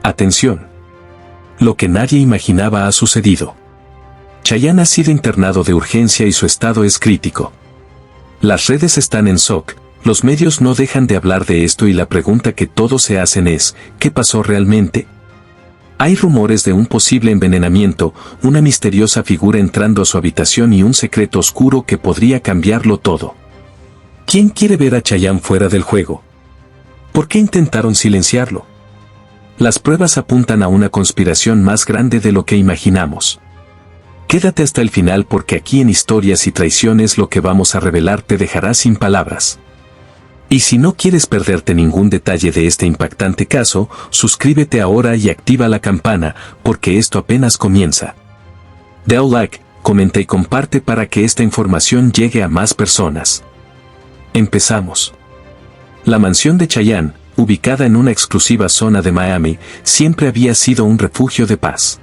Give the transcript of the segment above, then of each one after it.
Atención. Lo que nadie imaginaba ha sucedido. Chayanne ha sido internado de urgencia y su estado es crítico. Las redes están en shock, los medios no dejan de hablar de esto y la pregunta que todos se hacen es, ¿qué pasó realmente? Hay rumores de un posible envenenamiento, una misteriosa figura entrando a su habitación y un secreto oscuro que podría cambiarlo todo. ¿Quién quiere ver a Chayanne fuera del juego? ¿Por qué intentaron silenciarlo? Las pruebas apuntan a una conspiración más grande de lo que imaginamos. Quédate hasta el final porque aquí en Historias y Traiciones lo que vamos a revelar te dejará sin palabras. Y si no quieres perderte ningún detalle de este impactante caso, suscríbete ahora y activa la campana, porque esto apenas comienza. Da un like, comenta y comparte para que esta información llegue a más personas. Empezamos. La mansión de Chayanne, ubicada en una exclusiva zona de Miami, siempre había sido un refugio de paz.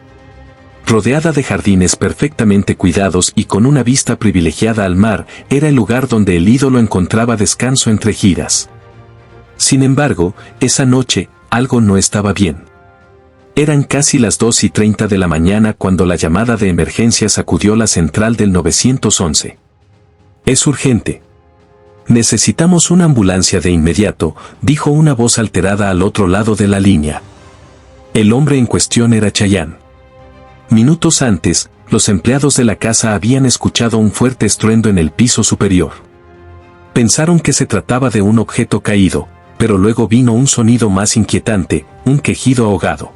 Rodeada de jardines perfectamente cuidados y con una vista privilegiada al mar, era el lugar donde el ídolo encontraba descanso entre giras. Sin embargo, esa noche, algo no estaba bien. Eran casi las 2:30 de la mañana cuando la llamada de emergencia sacudió la central del 911. «Es urgente. Necesitamos una ambulancia de inmediato», dijo una voz alterada al otro lado de la línea. El hombre en cuestión era Chayanne. Minutos antes, los empleados de la casa habían escuchado un fuerte estruendo en el piso superior. Pensaron que se trataba de un objeto caído, pero luego vino un sonido más inquietante, un quejido ahogado.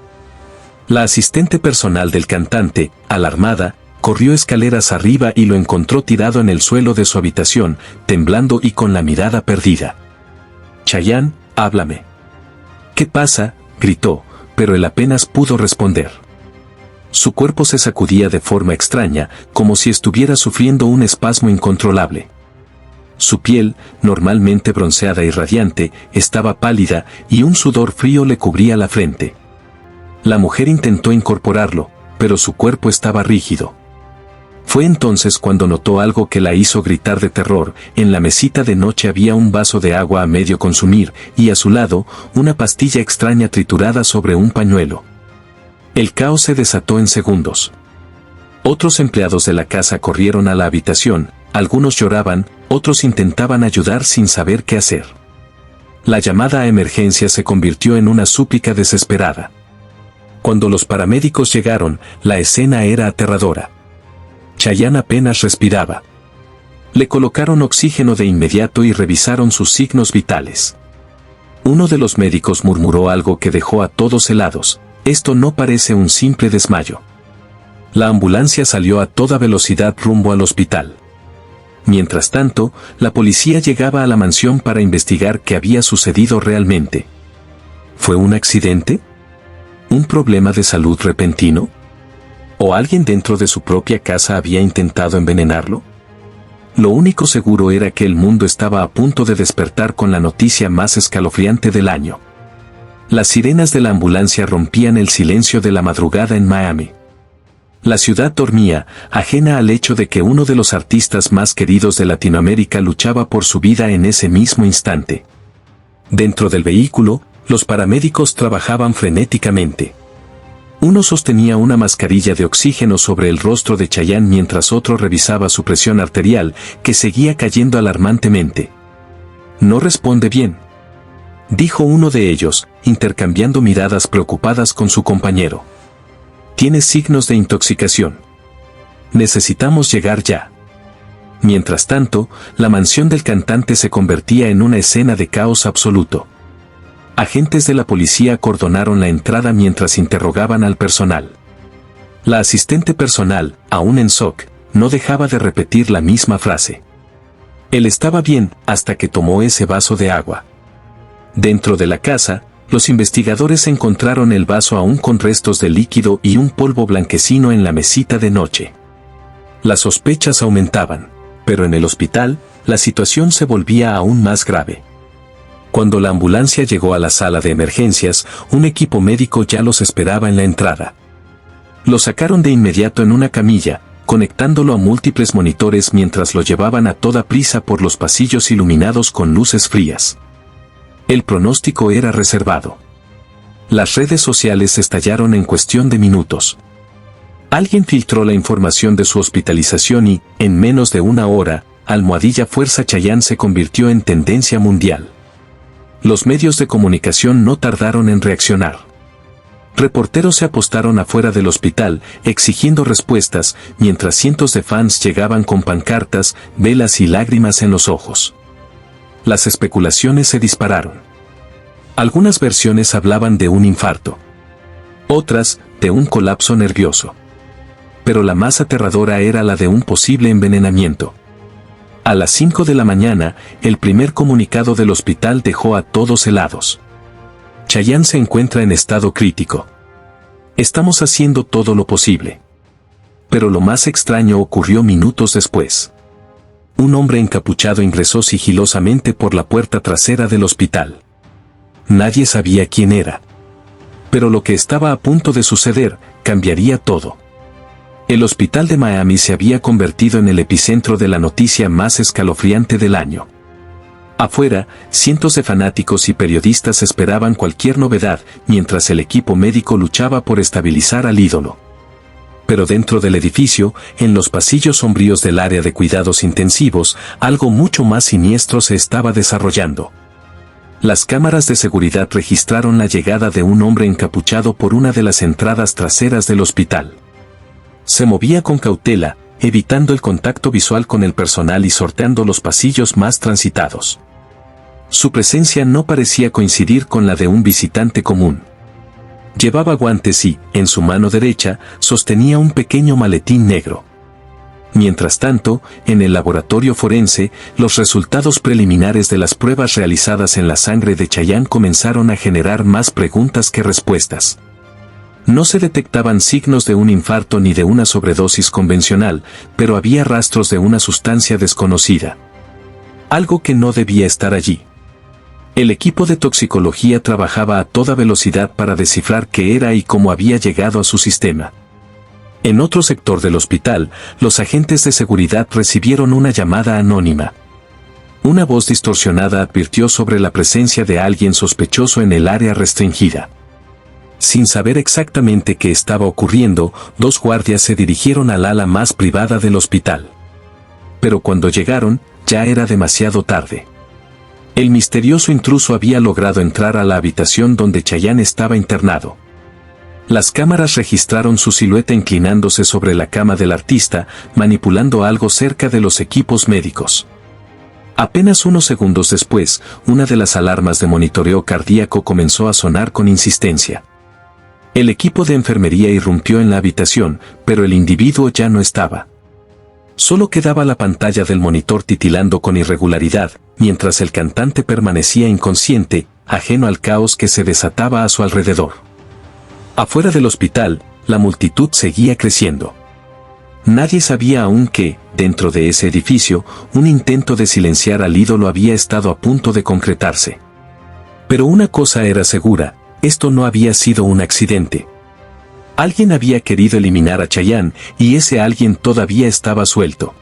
La asistente personal del cantante, alarmada, corrió escaleras arriba y lo encontró tirado en el suelo de su habitación, temblando y con la mirada perdida. «Chayanne, háblame». «¿Qué pasa?», gritó, pero él apenas pudo responder. Su cuerpo se sacudía de forma extraña, como si estuviera sufriendo un espasmo incontrolable. Su piel, normalmente bronceada y radiante, estaba pálida y un sudor frío le cubría la frente. La mujer intentó incorporarlo, pero su cuerpo estaba rígido. Fue entonces cuando notó algo que la hizo gritar de terror. En la mesita de noche había un vaso de agua a medio consumir, y a su lado, una pastilla extraña triturada sobre un pañuelo. El caos se desató en segundos. Otros empleados de la casa corrieron a la habitación, algunos lloraban, otros intentaban ayudar sin saber qué hacer. La llamada a emergencia se convirtió en una súplica desesperada. Cuando los paramédicos llegaron, la escena era aterradora. Chayanne apenas respiraba. Le colocaron oxígeno de inmediato y revisaron sus signos vitales. Uno de los médicos murmuró algo que dejó a todos helados: «Esto no parece un simple desmayo». La ambulancia salió a toda velocidad rumbo al hospital. Mientras tanto, la policía llegaba a la mansión para investigar qué había sucedido realmente. ¿Fue un accidente? ¿Un problema de salud repentino? ¿O alguien dentro de su propia casa había intentado envenenarlo? Lo único seguro era que el mundo estaba a punto de despertar con la noticia más escalofriante del año. Las sirenas de la ambulancia rompían el silencio de la madrugada en Miami. La ciudad dormía, ajena al hecho de que uno de los artistas más queridos de Latinoamérica luchaba por su vida en ese mismo instante. Dentro del vehículo, los paramédicos trabajaban frenéticamente. Uno sostenía una mascarilla de oxígeno sobre el rostro de Chayanne mientras otro revisaba su presión arterial, que seguía cayendo alarmantemente. «No responde bien», dijo uno de ellos, intercambiando miradas preocupadas con su compañero. «Tiene signos de intoxicación. Necesitamos llegar ya». Mientras tanto, la mansión del cantante se convertía en una escena de caos absoluto. Agentes de la policía acordonaron la entrada mientras interrogaban al personal. La asistente personal, aún en shock, no dejaba de repetir la misma frase. Él estaba bien hasta que tomó ese vaso de agua. Dentro de la casa, los investigadores encontraron el vaso aún con restos de líquido y un polvo blanquecino en la mesita de noche. Las sospechas aumentaban, pero en el hospital, la situación se volvía aún más grave. Cuando la ambulancia llegó a la sala de emergencias, un equipo médico ya los esperaba en la entrada. Lo sacaron de inmediato en una camilla, conectándolo a múltiples monitores mientras lo llevaban a toda prisa por los pasillos iluminados con luces frías. El pronóstico era reservado. Las redes sociales estallaron en cuestión de minutos. Alguien filtró la información de su hospitalización y, en menos de una hora, Fuerza Chayanne se convirtió en tendencia mundial. Los medios de comunicación no tardaron en reaccionar. Reporteros se apostaron afuera del hospital, exigiendo respuestas, mientras cientos de fans llegaban con pancartas, velas y lágrimas en los ojos. Las especulaciones se dispararon. Algunas versiones hablaban de un infarto. Otras, de un colapso nervioso. Pero la más aterradora era la de un posible envenenamiento. A las 5 de la mañana, el primer comunicado del hospital dejó a todos helados. Chayanne se encuentra en estado crítico. Estamos haciendo todo lo posible. Pero lo más extraño ocurrió minutos después. Un hombre encapuchado ingresó sigilosamente por la puerta trasera del hospital. Nadie sabía quién era. Pero lo que estaba a punto de suceder, cambiaría todo. El hospital de Miami se había convertido en el epicentro de la noticia más escalofriante del año. Afuera, cientos de fanáticos y periodistas esperaban cualquier novedad, mientras el equipo médico luchaba por estabilizar al ídolo. Pero dentro del edificio, en los pasillos sombríos del área de cuidados intensivos, algo mucho más siniestro se estaba desarrollando. Las cámaras de seguridad registraron la llegada de un hombre encapuchado por una de las entradas traseras del hospital. Se movía con cautela, evitando el contacto visual con el personal y sorteando los pasillos más transitados. Su presencia no parecía coincidir con la de un visitante común. Llevaba guantes y, en su mano derecha, sostenía un pequeño maletín negro. Mientras tanto, en el laboratorio forense, los resultados preliminares de las pruebas realizadas en la sangre de Chayanne comenzaron a generar más preguntas que respuestas. No se detectaban signos de un infarto ni de una sobredosis convencional, pero había rastros de una sustancia desconocida. Algo que no debía estar allí. El equipo de toxicología trabajaba a toda velocidad para descifrar qué era y cómo había llegado a su sistema. En otro sector del hospital, los agentes de seguridad recibieron una llamada anónima. Una voz distorsionada advirtió sobre la presencia de alguien sospechoso en el área restringida. Sin saber exactamente qué estaba ocurriendo, 2 guardias se dirigieron al ala más privada del hospital. Pero cuando llegaron, ya era demasiado tarde. El misterioso intruso había logrado entrar a la habitación donde Chayanne estaba internado. Las cámaras registraron su silueta inclinándose sobre la cama del artista, manipulando algo cerca de los equipos médicos. Apenas unos segundos después, una de las alarmas de monitoreo cardíaco comenzó a sonar con insistencia. El equipo de enfermería irrumpió en la habitación, pero el individuo ya no estaba. Solo quedaba la pantalla del monitor titilando con irregularidad, mientras el cantante permanecía inconsciente, ajeno al caos que se desataba a su alrededor. Afuera del hospital, la multitud seguía creciendo. Nadie sabía aún que, dentro de ese edificio, un intento de silenciar al ídolo había estado a punto de concretarse. Pero una cosa era segura: esto no había sido un accidente. Alguien había querido eliminar a Chayanne, y ese alguien todavía estaba suelto.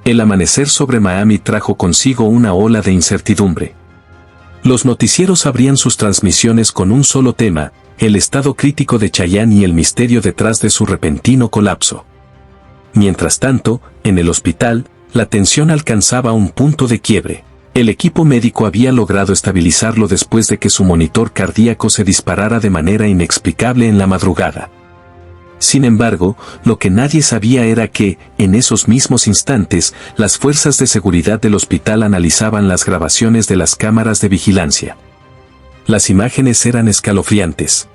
El amanecer sobre Miami trajo consigo una ola de incertidumbre. Los noticieros abrían sus transmisiones con un solo tema: el estado crítico de Chayanne y el misterio detrás de su repentino colapso. Mientras tanto, en el hospital, la tensión alcanzaba un punto de quiebre. El equipo médico había logrado estabilizarlo después de que su monitor cardíaco se disparara de manera inexplicable en la madrugada. Sin embargo, lo que nadie sabía era que, en esos mismos instantes, las fuerzas de seguridad del hospital analizaban las grabaciones de las cámaras de vigilancia. Las imágenes eran escalofriantes.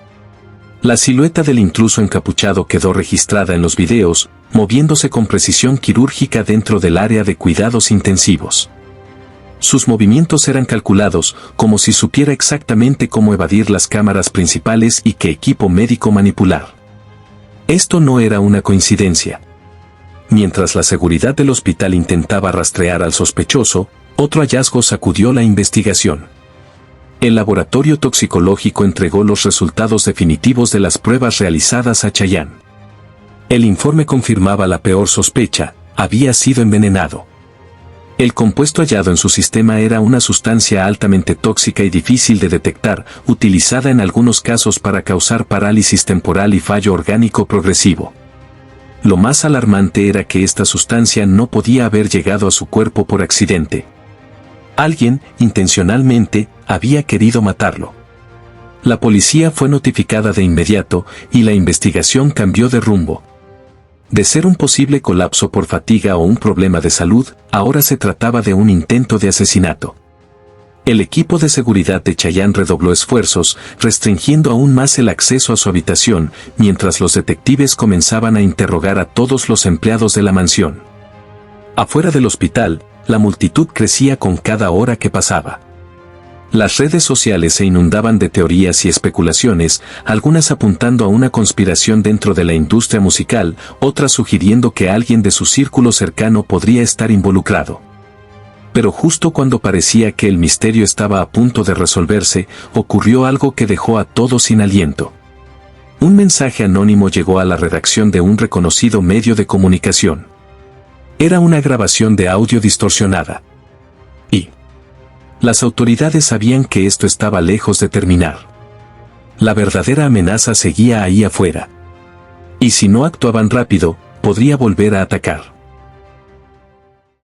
La silueta del intruso encapuchado quedó registrada en los videos, moviéndose con precisión quirúrgica dentro del área de cuidados intensivos. Sus movimientos eran calculados, como si supiera exactamente cómo evadir las cámaras principales y qué equipo médico manipular. Esto no era una coincidencia. Mientras la seguridad del hospital intentaba rastrear al sospechoso, otro hallazgo sacudió la investigación. El laboratorio toxicológico entregó los resultados definitivos de las pruebas realizadas a Chayanne. El informe confirmaba la peor sospecha: había sido envenenado. El compuesto hallado en su sistema era una sustancia altamente tóxica y difícil de detectar, utilizada en algunos casos para causar parálisis temporal y fallo orgánico progresivo. Lo más alarmante era que esta sustancia no podía haber llegado a su cuerpo por accidente. Alguien, intencionalmente, había querido matarlo. La policía fue notificada de inmediato y la investigación cambió de rumbo. De ser un posible colapso por fatiga o un problema de salud, ahora se trataba de un intento de asesinato. El equipo de seguridad de Chayanne redobló esfuerzos, restringiendo aún más el acceso a su habitación, mientras los detectives comenzaban a interrogar a todos los empleados de la mansión. Afuera del hospital, la multitud crecía con cada hora que pasaba. Las redes sociales se inundaban de teorías y especulaciones, algunas apuntando a una conspiración dentro de la industria musical, otras sugiriendo que alguien de su círculo cercano podría estar involucrado. Pero justo cuando parecía que el misterio estaba a punto de resolverse, ocurrió algo que dejó a todos sin aliento. Un mensaje anónimo llegó a la redacción de un reconocido medio de comunicación. Era una grabación de audio distorsionada. Y las autoridades sabían que esto estaba lejos de terminar. La verdadera amenaza seguía ahí afuera. Y si no actuaban rápido, podría volver a atacar.